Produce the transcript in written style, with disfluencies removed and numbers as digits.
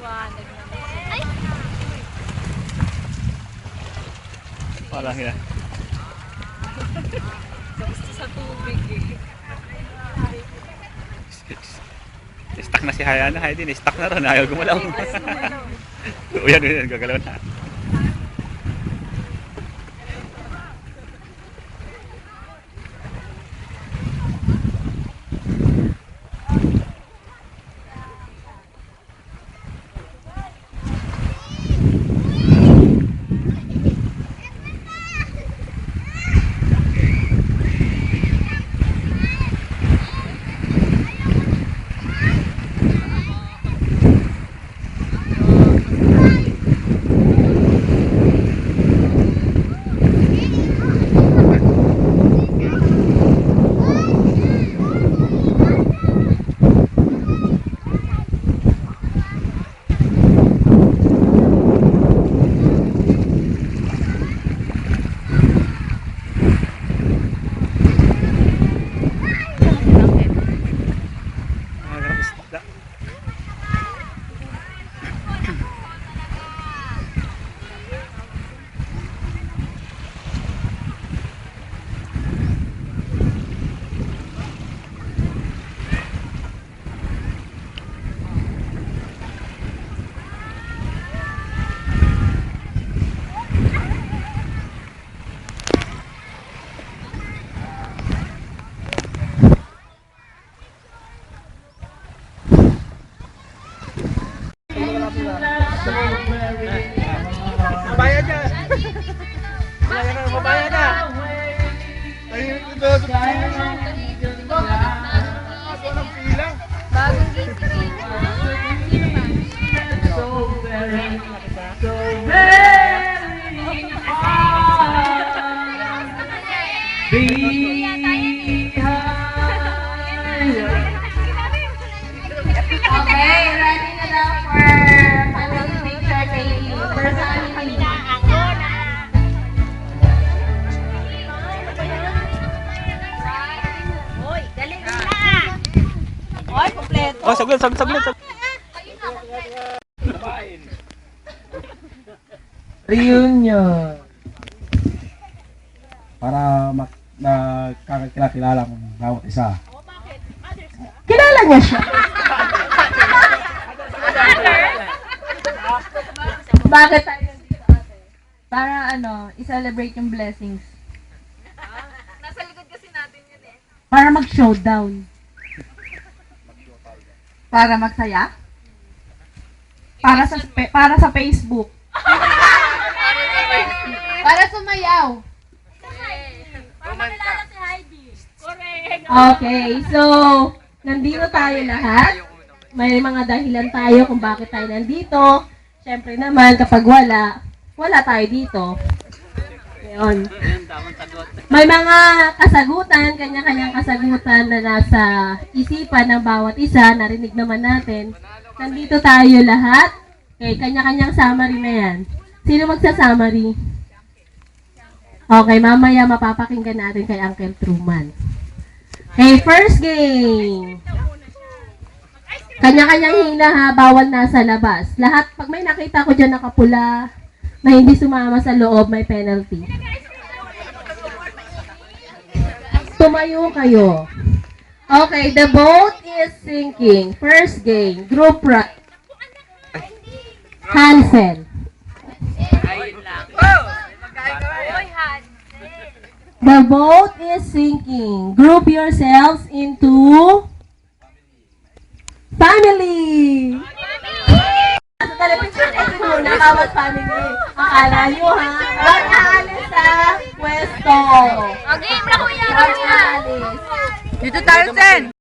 Maliwanag naman. Ay! Parang yan. Gusto sa tubig eh. Stuck na si Hayana. Heidi, stuck na ron. Ayaw gumalaw. Uyan, gagalaw na. Mabayad na! Mabayad na! Ayun ito sa pila. Bagong gising. So very hard Okay, ready na daw for family picture taking. For family. Hoy, dali na! Hoy, kompleto. Oh, saglit. Reunion. Para magkakilala ng bawat isa. Kilala niya siya. Bakit tayo nandito, ate? Para i-celebrate yung blessings. Nasa likod kasi natin yun eh. Para mag-showdown. Para magsaya? Para sa Facebook. Para sumayaw. Para makilala si Heidi. Correct. Okay, so nandito tayo lahat. May mga dahilan tayo kung bakit tayo nandito. Siyempre naman, kapag wala tayo dito. Ngayon. May mga kasagutan, kanya-kanyang kasagutan na nasa isipan ng bawat isa. Narinig naman natin. Nandito tayo lahat. Okay, kanya-kanyang summary na yan. Sino magsa-summary? Okay, mamaya mapapakinggan natin kay Uncle Truman. Okay, first game. Kanya-kanyang hina ha, bawal nasa labas. Lahat, pag may nakita ko dyan nakapula, na hindi sumama sa loob, may penalty. Tumayo kayo. Okay, the boat is sinking. First game, group right. Hansen. The boat is sinking. Group yourselves into family. Sa television, ito muna, bawat family. Akala nyo ha, huwag aalis sa pwesto. Okay, na kuya. Huwag aalis. Dito tayo, Sen.